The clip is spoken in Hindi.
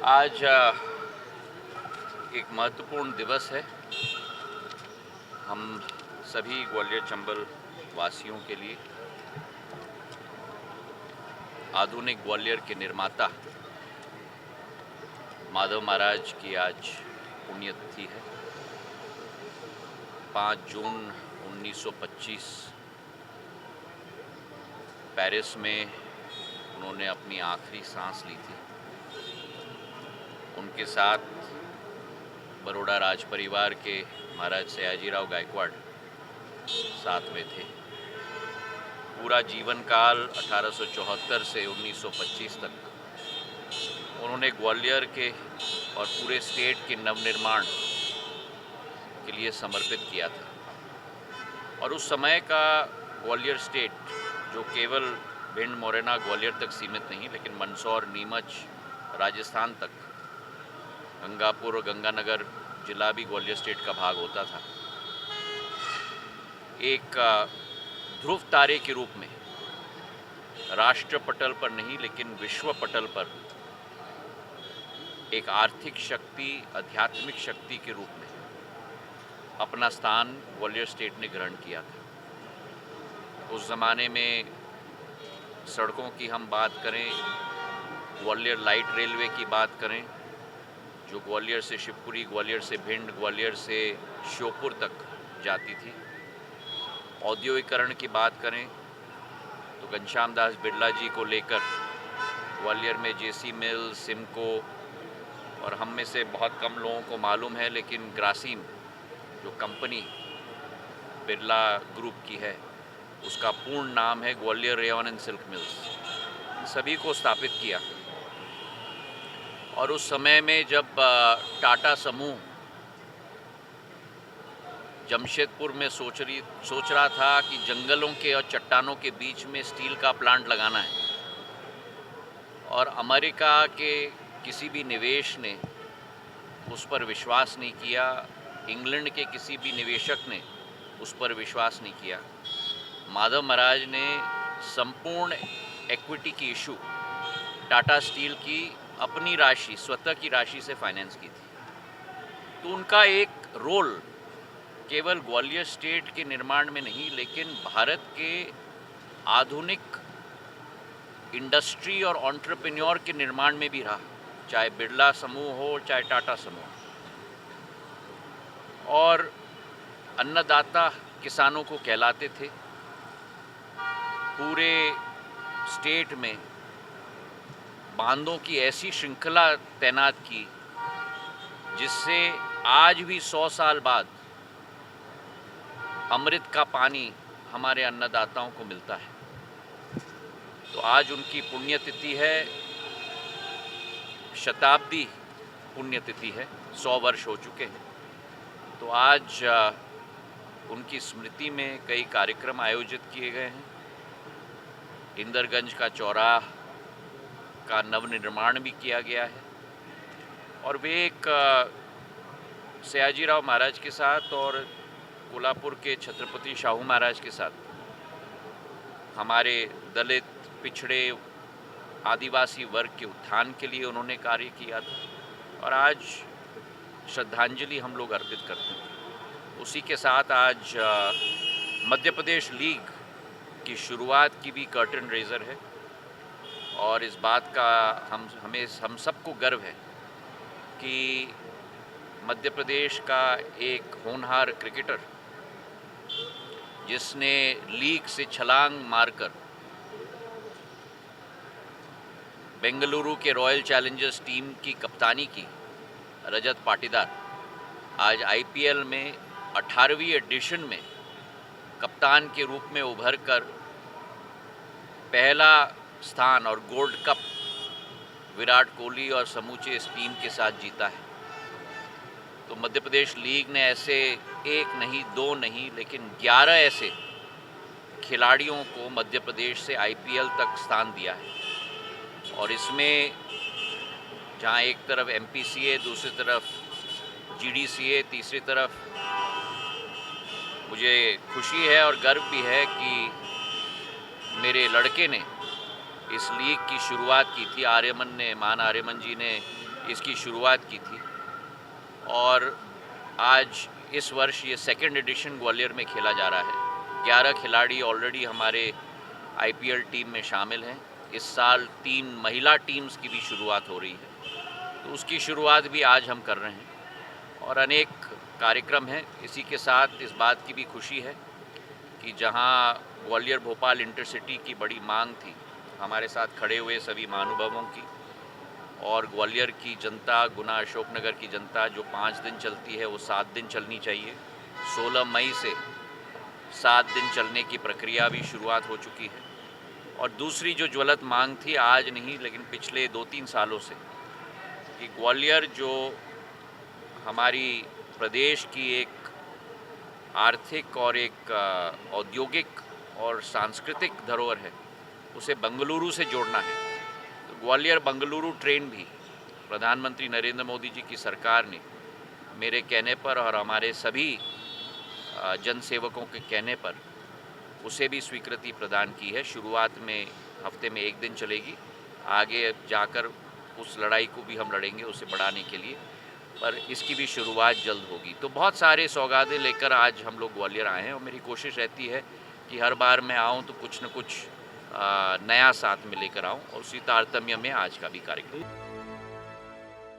आज एक महत्वपूर्ण दिवस है हम सभी ग्वालियर चंबल वासियों के लिए। आधुनिक ग्वालियर के निर्माता माधव महाराज की आज पुण्यतिथि है। 5 जून 1925 पेरिस में उन्होंने अपनी आखिरी सांस ली थी। उनके साथ बरोड़ा राज परिवार के महाराज सयाजीराव गायकवाड़ साथ में थे। पूरा जीवन काल 1874 से 1925 तक उन्होंने ग्वालियर के और पूरे स्टेट के नवनिर्माण के लिए समर्पित किया था। और उस समय का ग्वालियर स्टेट, जो केवल भिंड, मोरेना, ग्वालियर तक सीमित नहीं, लेकिन मंदसौर, नीमच, राजस्थान तक, गंगापुर और गंगानगर जिला भी ग्वालियर स्टेट का भाग होता था, एक ध्रुव तारे के रूप में राष्ट्र पटल पर नहीं लेकिन विश्व पटल पर एक आर्थिक शक्ति, आध्यात्मिक शक्ति के रूप में अपना स्थान ग्वालियर स्टेट ने ग्रहण किया था। उस ज़माने में सड़कों की हम बात करें, ग्वालियर लाइट रेलवे की बात करें, जो ग्वालियर से शिवपुरी, ग्वालियर से भिंड, ग्वालियर से श्योपुर तक जाती थी। औद्योगिकरण की बात करें तो घनश्याम दास बिरला जी को लेकर ग्वालियर में जेसी मिल, सिमको, और हम में से बहुत कम लोगों को मालूम है, लेकिन ग्रासीम जो कंपनी बिरला ग्रुप की है, उसका पूर्ण नाम है Gwalior rayon and silk mills, सभी को स्थापित किया। और उस समय में जब टाटा समूह जमशेदपुर में सोच रहा था कि जंगलों के और चट्टानों के बीच में स्टील का प्लांट लगाना है, और अमेरिका के किसी भी निवेश ने उस पर विश्वास नहीं किया, इंग्लैंड के किसी भी निवेशक ने उस पर विश्वास नहीं किया, माधव महाराज ने संपूर्ण इक्विटी की इशू टाटा स्टील की अपनी राशि, स्वतः की राशि से फाइनेंस की थी। तो उनका एक रोल केवल ग्वालियर स्टेट के निर्माण में नहीं, लेकिन भारत के आधुनिक इंडस्ट्री और एंटरप्रेन्योर के निर्माण में भी रहा, चाहे बिरला समूह हो, चाहे टाटा समूह। और अन्नदाता किसानों को कहलाते थे। पूरे स्टेट में बांधों की ऐसी श्रृंखला तैनात की जिससे आज भी 100 साल बाद अमृत का पानी हमारे अन्नदाताओं को मिलता है। तो आज उनकी पुण्यतिथि है, शताब्दी पुण्यतिथि है, 100 वर्ष हो चुके हैं। तो आज उनकी स्मृति में कई कार्यक्रम आयोजित किए गए हैं। इंदरगंज का चौराहा का नवनिर्माण भी किया गया है, और वे एक सयाजीराव महाराज के साथ और कोल्हापुर के छत्रपति शाहू महाराज के साथ हमारे दलित, पिछड़े, आदिवासी वर्ग के उत्थान के लिए उन्होंने कार्य किया था, और आज श्रद्धांजलि हम लोग अर्पित करते हैं। उसी के साथ आज मध्य प्रदेश लीग की शुरुआत की भी कर्टन रेजर है, और इस बात का हम सबको गर्व है कि मध्य प्रदेश का एक होनहार क्रिकेटर, जिसने लीग से छलांग मारकर बेंगलुरु के रॉयल चैलेंजर्स टीम की कप्तानी की, रजत पाटीदार, आज आईपीएल में 18वीं एडिशन में कप्तान के रूप में उभर कर पहला स्थान और गोल्ड कप विराट कोहली और समूचे इस टीम के साथ जीता है। तो मध्य प्रदेश लीग ने ऐसे एक नहीं, दो नहीं, लेकिन 11 ऐसे खिलाड़ियों को मध्य प्रदेश से आईपीएल तक स्थान दिया है। और इसमें जहां एक तरफ एमपीसीए, दूसरी तरफ जीडीसीए, तीसरी तरफ मुझे खुशी है और गर्व भी है कि मेरे लड़के ने इस लीग की शुरुआत की थी। आर्यमन ने, मान आर्यमन जी ने इसकी शुरुआत की थी और आज इस वर्ष ये सेकंड एडिशन ग्वालियर में खेला जा रहा है। 11 खिलाड़ी ऑलरेडी हमारे आईपीएल टीम में शामिल हैं। इस साल 3 महिला टीम्स की भी शुरुआत हो रही है, तो उसकी शुरुआत भी आज हम कर रहे हैं और अनेक कार्यक्रम हैं। इसी के साथ इस बात की भी खुशी है कि जहां ग्वालियर भोपाल इंटरसिटी की बड़ी मांग थी, हमारे साथ खड़े हुए सभी महानुभावों की और ग्वालियर की जनता, गुना अशोकनगर की जनता जो 5 दिन चलती है वो 7 दिन चलनी चाहिए। 16 मई से 7 दिन चलने की प्रक्रिया भी शुरुआत हो चुकी है। और दूसरी जो ज्वलंत मांग थी, आज नहीं लेकिन पिछले 2-3 सालों से, कि ग्वालियर जो हमारी प्रदेश की एक आर्थिक और एक औद्योगिक और सांस्कृतिक धरोहर है, उसे बेंगलुरु से जोड़ना है। तो ग्वालियर बेंगलुरु ट्रेन भी प्रधानमंत्री नरेंद्र मोदी जी की सरकार ने मेरे कहने पर और हमारे सभी जनसेवकों के कहने पर उसे भी स्वीकृति प्रदान की है। शुरुआत में हफ्ते में 1 दिन चलेगी, आगे जाकर उस लड़ाई को भी हम लड़ेंगे उसे बढ़ाने के लिए, पर इसकी भी शुरुआत जल्द होगी। तो बहुत सारे सौगातें लेकर आज हम लोग ग्वालियर आए हैं और मेरी कोशिश रहती है कि हर बार मैं आऊँ तो कुछ न कुछ नया साथ में लेकर आऊँ और उसी तारतम्य में आज का भी कार्यक्रम।